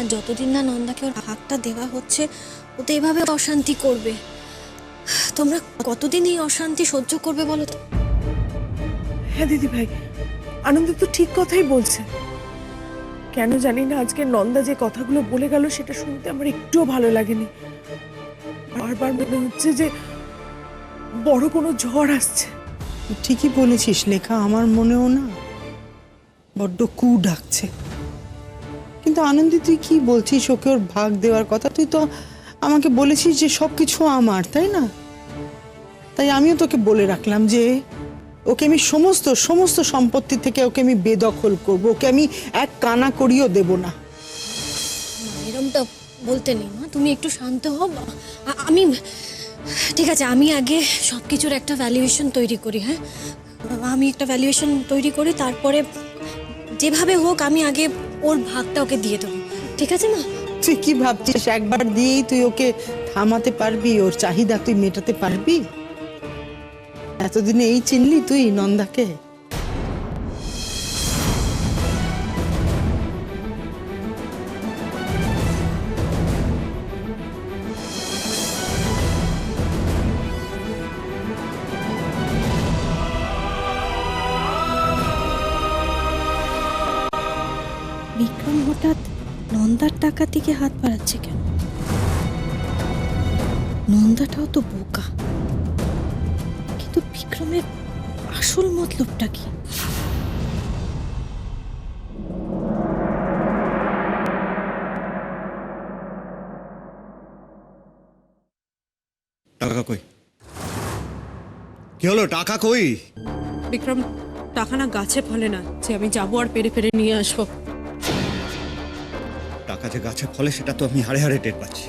আর যতদিন না নন্দাকে ওর হাতটা দেওয়া হচ্ছে ও তো এভাবে অশান্তি করবে। তোমরা কতদিন এই অশান্তি সহ্য করবে বলো তো? হ্যাঁ দিদি ভাই, আনন্দ তো ঠিক কথাই বলছে। কেন জানি না আজকে নন্দা যে কথাগুলো বলে গেল সেটা শুনতে আমার একটুও ভালো লাগেনি। বারবার মনে হচ্ছে যে বড় কোনো ঝড় আসছে। ঠিকই বলেছিস লেখা, আমার মনেও না বড্ড কু ডাকছে। কিন্তু আনন্দি তুই কি বলছিস, ওকে ওর ভাগ দেওয়ার কথা? তুই তো আমাকে বলেছিস যে সবকিছু আমার, তাই না? তাই আমিও তোকে বলে রাখলাম যে ওকে আমি সমস্ত সমস্ত সম্পত্তি থেকে ওকে আমি বেদখল করব, ওকে আমি এক কানা করিও দেব না। এরমটা বলতে নেই মা, তুমি একটু শান্ত হও। আমি ঠিক আছে, আমি আগে সবকিছুর একটা ভ্যালুয়েশন তৈরি করি। হ্যাঁ, আমি একটা ভ্যালুয়েশন তৈরি করি, তারপরে যেভাবে হোক আমি আগে ওর ভাগটা ওকে দিয়ে দেবো। ঠিক আছে মা? তুই কি ভাবছিস একবার দিয়েই তুই ওকে থামাতে পারবি? ওর চাহিদা তুই মেটাতে পারবি? এতদিনে এই চিনলি তুই নন্দাকে? বিক্রম হঠাৎ নন্দার টাকা থেকে হাত বাড়াচ্ছে কেন? নন্দাটাও তো বোকা, কিন্তু বিক্রমের আসল মতলবটা কি? টাকা কই? কি হলো, টাকা কই? বিক্রম, টাকা না গাছে ফলে না যে আমি যাবো আর পেরে পেরে নিয়ে আসবো। টাকা যে গাছে ফলে সেটা তো আমি হাড়ে হাড়ে টের পাচ্ছি।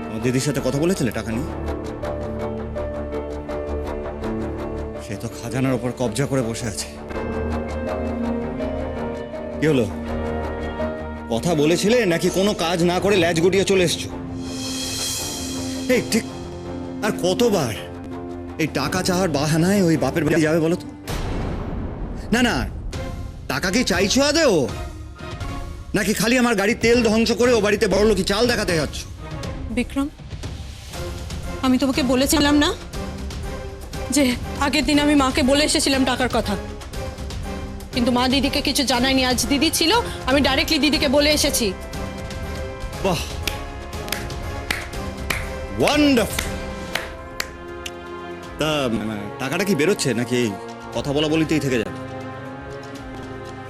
আমার দিদির সাথে কথা বলেছিলে টাকা নিয়ে? সে তো খাজানার ওপর কবজা করে বসে আছে। কি হলো, কথা বলেছিলে নাকি কোনো কাজ না করে ল্যাজ গুটিয়ে চলে এসছো? এই ঠিক আর কতবার এই টাকা চাওয়ার বাহানায় ওই বাপের বাড়ি যাবে বলো তো? না না, টাকা কি চাইছো আদেও, নাকি খালি আমার গাড়ি তেল ধ্বংস করে ও বাড়িতে বড় লোকি চাল দেখাতে যাচ্ছ? বিক্রম, আমি তোমাকে বলেছিলাম না যে আগের দিন আমি মাকে বলে এসেছিলাম টাকার কথা, কিন্তু মা দিদিকে কিছু জানায়নি। আজ দিদি ছিল, আমি ডাইরেক্টলি দিদিকে বলে এসেছি। বাহ, ওয়ান্ডারফুল। তা টাকাটা কি বেরোচ্ছে নাকি কথা বলা বলিতেই থেকে যাবে?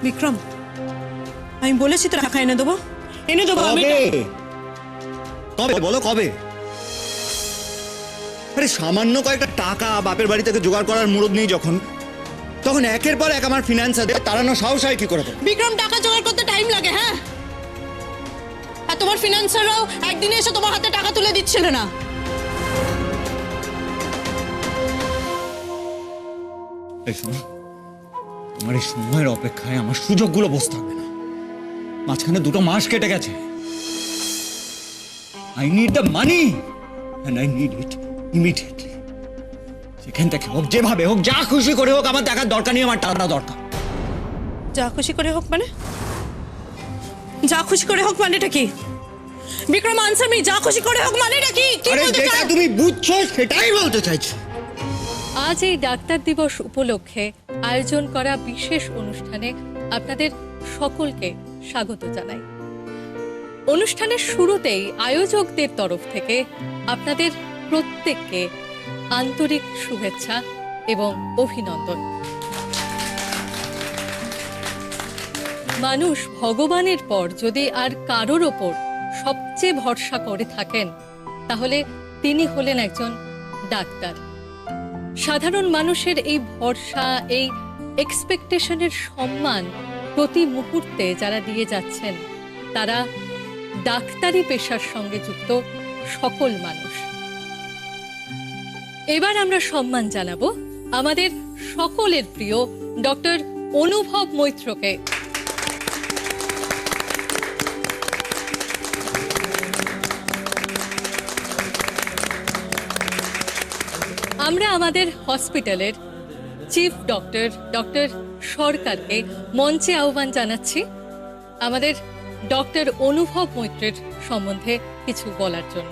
বিক্রম, আমি বলেছি তো টাকা এনে দেবো, এনে দেবো। আমি কবে? কবে বলো, কবে? আরে সামান্য কয়েকটা টাকা বাপের বাড়ি থেকে জোগাড় করার মুরদ নেই যখন, তখন একের পর এক আমার ফিনান্সারদের তাড়ানো সাহস হয় কি করে? বিক্রম, টাকা জোগাড় করতে টাইম লাগে। হ্যাঁ, আর তোমার ফিনান্সাররাও একদিনে এসে তোমার হাতে টাকা তুলে দিচ্ছিল না। এই শোনো, তোমার এই সময়ের অপেক্ষায় আমার সুযোগগুলো বসতে হবে না। মাঝখানে 2 মাস কেটে গেছে। I need the money and I need it immediately. সেখান থেকে হোক, যেভাবে হোক, যা খুশি করে হোক, আমার দেখার দরকার নেই, আমার টাকাটা দরকার। যা খুশি করে হোক মানে? যা খুশি করে হোক মানেটা কি? Vikram, answer me. যা খুশি করে হোক মানেটা কি? কি আরে বলতে যেটা চাও? তুমি বুঝছো সেটাই বলতে চাইছো। আজ এই ডাক্তার দিবস উপলক্ষে আয়োজন করা বিশেষ অনুষ্ঠানে আপনাদের সকলকে স্বাগত জানাই। অনুষ্ঠানের শুরুতেই আয়োজকদের তরফ থেকে আপনাদের প্রত্যেককে আন্তরিক শুভেচ্ছা এবং অভিনন্দন। মানুষ ভগবানের পর যদি আর কারোর ওপর সবচেয়ে ভরসা করে থাকেন, তাহলে তিনি হলেন একজন ডাক্তার। সাধারণ মানুষের এই ভরসা, এই এক্সপেকটেশনের সম্মান প্রতি মুহূর্তে যারা দিয়ে যাচ্ছেন, তারা ডাক্তারি পেশার সঙ্গে যুক্ত সকল মানুষ। এবার আমরা সম্মান জানাবো আমাদের সকলের প্রিয় ডক্টর অনুভব মৈত্রকে। আমরা আমাদের হসপিটালের চিফ ডক্টর ডক্টর সরকারকে মঞ্চে আহ্বান জানাচ্ছি। আমাদের ডক্টর অনুভব মৈত্রের সম্বন্ধে কিছু বলার জন্য।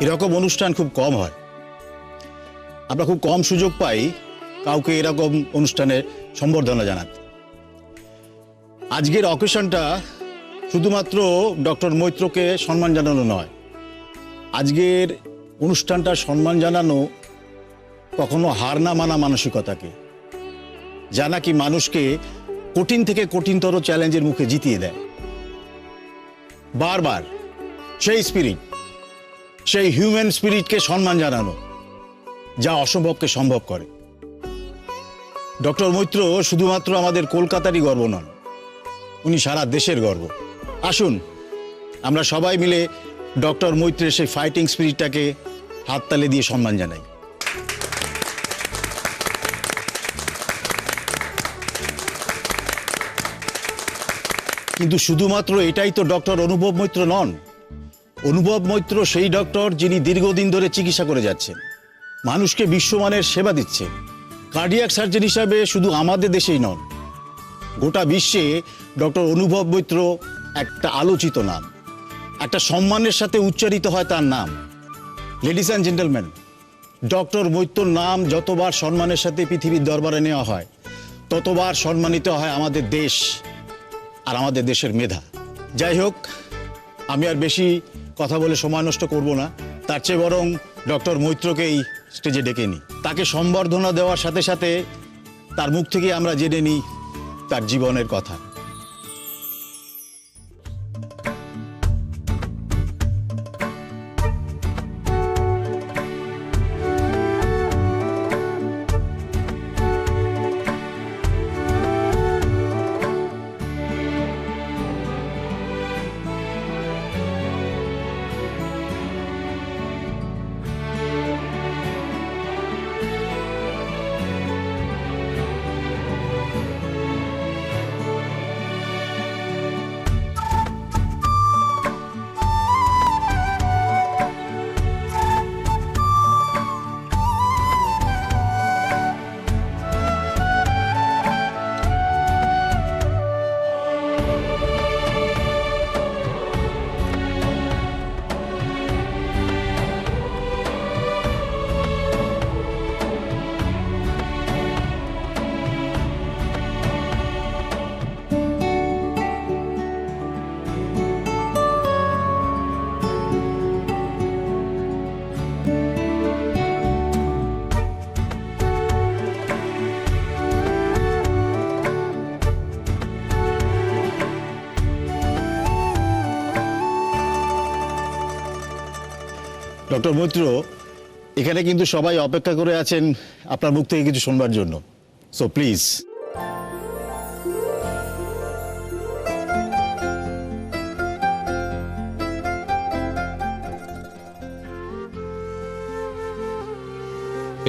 এরকম অনুষ্ঠান খুব কম হয়, আমরা খুব কম সুযোগ পাই কাউকে এরকম অনুষ্ঠানে সম্বর্ধনা জানাতে। আজকের অকেশনটা শুধুমাত্র ডক্টর মৈত্রকে সম্মান জানানো নয়, আজকের অনুষ্ঠানটা সম্মান জানানো কখনো হার না মানা মানসিকতাকে, যা নাকি মানুষকে কঠিন থেকে কঠিনতর চ্যালেঞ্জের মুখে জিতিয়ে দেয়। বারবার সেই স্পিরিট, সেই হিউম্যান স্পিরিটকে সম্মান জানানো যা অসম্ভবকে সম্ভব করে। ডক্টর মৈত্র শুধুমাত্র আমাদের কলকাতারই গর্ব নন, উনি সারা দেশের গর্ব। আসুন আমরা সবাই মিলে ডক্টর মৈত্রের সেই ফাইটিং স্পিরিটটাকে হাততালি দিয়ে সম্মান জানাই। কিন্তু শুধুমাত্র এটাই তো ডক্টর অনুভব মৈত্র নন। অনুভব মৈত্র সেই ডক্টর যিনি দীর্ঘদিন ধরে চিকিৎসা করে যাচ্ছেন, মানুষকে বিশ্বমানের সেবা দিচ্ছেন। কার্ডিয়াক সার্জন হিসাবে শুধু আমাদের দেশেই নন, গোটা বিশ্বে ডক্টর অনুভব মৈত্র একটা আলোচিত নাম, একটা সম্মানের সাথে উচ্চারিত হয় তার নাম। লেডিস অ্যান্ড জেন্টলম্যান, ডক্টর মৈত্রর নাম যতবার সম্মানের সাথে পৃথিবীর দরবারে নেওয়া হয়, ততবার সম্মানিত হয় আমাদের দেশ আর আমাদের দেশের মেধা। যাই হোক, আমি আর বেশি কথা বলে সময় নষ্ট করব না, তার চেয়ে বরং ডক্টর মৈত্রকেই স্টেজে ডেকে নিই। তাকে সম্বর্ধনা দেওয়ার সাথে সাথে তার মুখ থেকে আমরা জেনে নিই তার জীবনের কথা। ডক্টর মৈত্র, এখানে কিন্তু সবাই অপেক্ষা করে আছেন আপনার মুখ থেকে কিছু শুনবার জন্য, সো প্লিজ।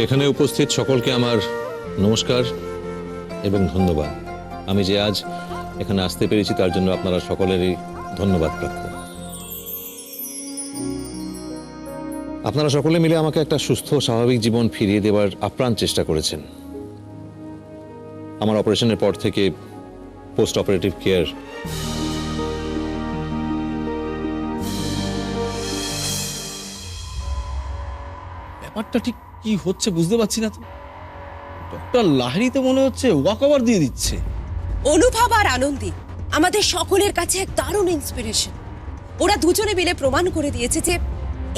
এখানে উপস্থিত সকলকে আমার নমস্কার এবং ধন্যবাদ। আমি যে আজ এখানে আসতে পেরেছি তার জন্য আপনারা সকলেরই ধন্যবাদ প্রাপ্য। আপনারা সকলে মিলে আমাকে একটা সুস্থ স্বাভাবিক জীবন ফিরিয়ে দেওয়ার আপ্রাণ চেষ্টা করেছেন। আমার অপারেশনের পর থেকে পোস্ট অপারেটিভ কেয়ার, ব্যাপারটা ঠিক কি হচ্ছে বুঝতে পারছি না তো। ডক্টর লাহিড়ী তো মনে হচ্ছে ওয়াক ওভার দিয়ে দিচ্ছে। অনুভব আর আনন্দী আমাদের সকলের কাছে এক দারুণ ইন্সপিরেশন। ওরা দুজনে মিলে প্রমাণ করে দিয়েছে যে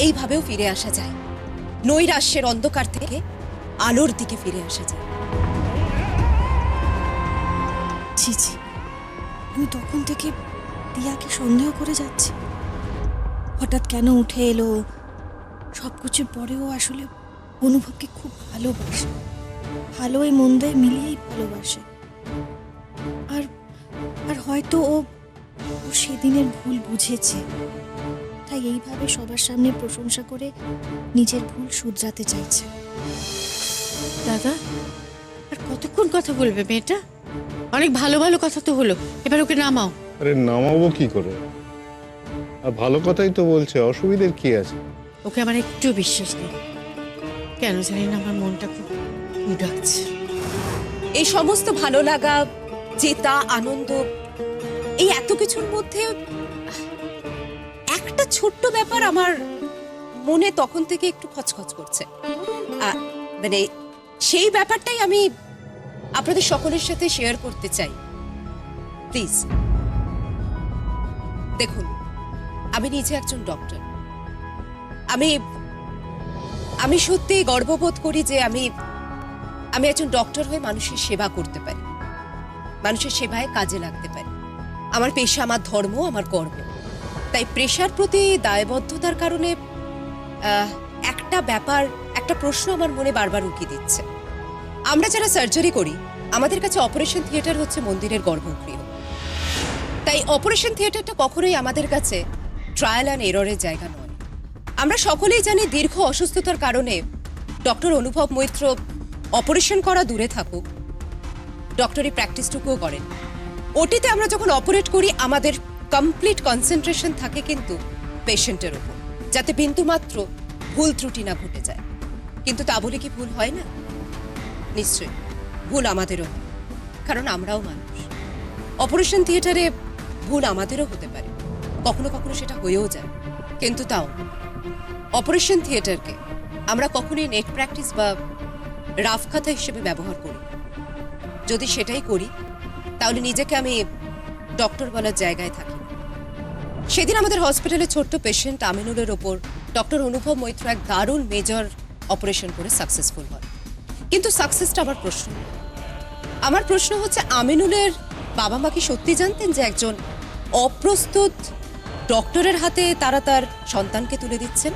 এইভাবেও ফিরে আসা যায়, নৈরাশ্যের অন্ধকার থেকে আলোর দিকে ফিরে আসা যায়। জি জি, আমি তখন থেকে দিয়াকে সন্দেহ করে যাচ্ছি। হঠাৎ কেন উঠে এলো, সব কিছুর পরেও আসলে অনুভবকে খুব ভালোবাসে, ভালোই মন্দে মিলিয়েই ভালোবাসে। আর আর হয়তো ও সেদিনের ভুল বুঝেছে, তাই এইভাবে সবার সামনে প্রশংসা করে নিজের ভুল শুধরাতে চাইছে। দাদা, আর কতক্ষণ কথা বলবে মেয়েটা? অনেক ভালো ভালো কথা তো হলো, এবার ওকে নামাও। আরে নামাবো কি করে? আর ভালো কথাই তো বলছে, অসুবিধের কি আছে? ওকে আমার একটু বিশ্বাস নেই। কেন জানি না আমার মনটা খুব ডাকছে। এই সমস্ত ভালো লাগা, জেতা, আনন্দ, এই এত কিছুর মধ্যে একটা ছোট্ট ব্যাপার আমার মনে তখন থেকে একটু খচখচ করছে। মানে সেই ব্যাপারটাই আমি আপনাদের সকলের সাথে শেয়ার করতে চাই। প্লিজ দেখুন, আমি নিজে একজন ডক্টর। আমি সত্যি গর্ববোধ করি যে আমি একজন ডক্টর হয়ে মানুষের সেবা করতে পারি, মানুষের সেবায় কাজে লাগতে পারি। আমার পেশা, আমার ধর্ম, আমার কর্ম। তাই পেশার প্রতি দায়বদ্ধতার কারণে একটা প্রশ্ন আমার মনে বারবার উকি দিচ্ছে। আমরা যারা সার্জারি করি, আমাদের কাছে অপারেশন থিয়েটার হচ্ছে মন্দিরের গর্ভগৃহ। তাই অপারেশন থিয়েটারটা কখনোই আমাদের কাছে ট্রায়াল অ্যান্ড এররের জায়গা নয়। আমরা সকলেই জানি দীর্ঘ অসুস্থতার কারণে ডক্টর অনুভব মৈত্র অপারেশন করা দূরে থাকুক, ডক্টরি প্র্যাকটিসটুকুও করেন। ওটিতে আমরা যখন অপারেট করি আমাদের কমপ্লিট কনসেন্ট্রেশন থাকে কিন্তু পেশেন্টের উপর, যাতে বিন্দুমাত্র ভুল ত্রুটি না ঘটে যায়। কিন্তু তা বলে কি ভুল হয় না? নিশ্চয়ই ভুল আমাদেরও হয়, কারণ আমরাও মানুষ। অপারেশন থিয়েটারে ভুল আমাদেরও হতে পারে, কখনো কখনো সেটা হয়েও যায়। কিন্তু তাও অপারেশন থিয়েটারকে আমরা কখনোই নেট প্র্যাকটিস বা রাফ খাতা হিসেবে ব্যবহার করি। যদি সেটাই করি তাহলে নিজেকে আমি ডক্টর বলার জায়গায় থাকি। সেদিন আমাদের হসপিটালে ছোট্ট পেশেন্ট আমিনুলের ওপর ডক্টর অনুভব মৈত্র এক দারুণ মেজর অপারেশন করে সাকসেসফুল হয়। কিন্তু সাকসেসটা আমার প্রশ্ন হচ্ছে, আমিনুলের বাবা মা কি সত্যি জানতেন যে একজন অপ্রস্তুত ডক্টরের হাতে তারা তার সন্তানকে তুলে দিচ্ছেন?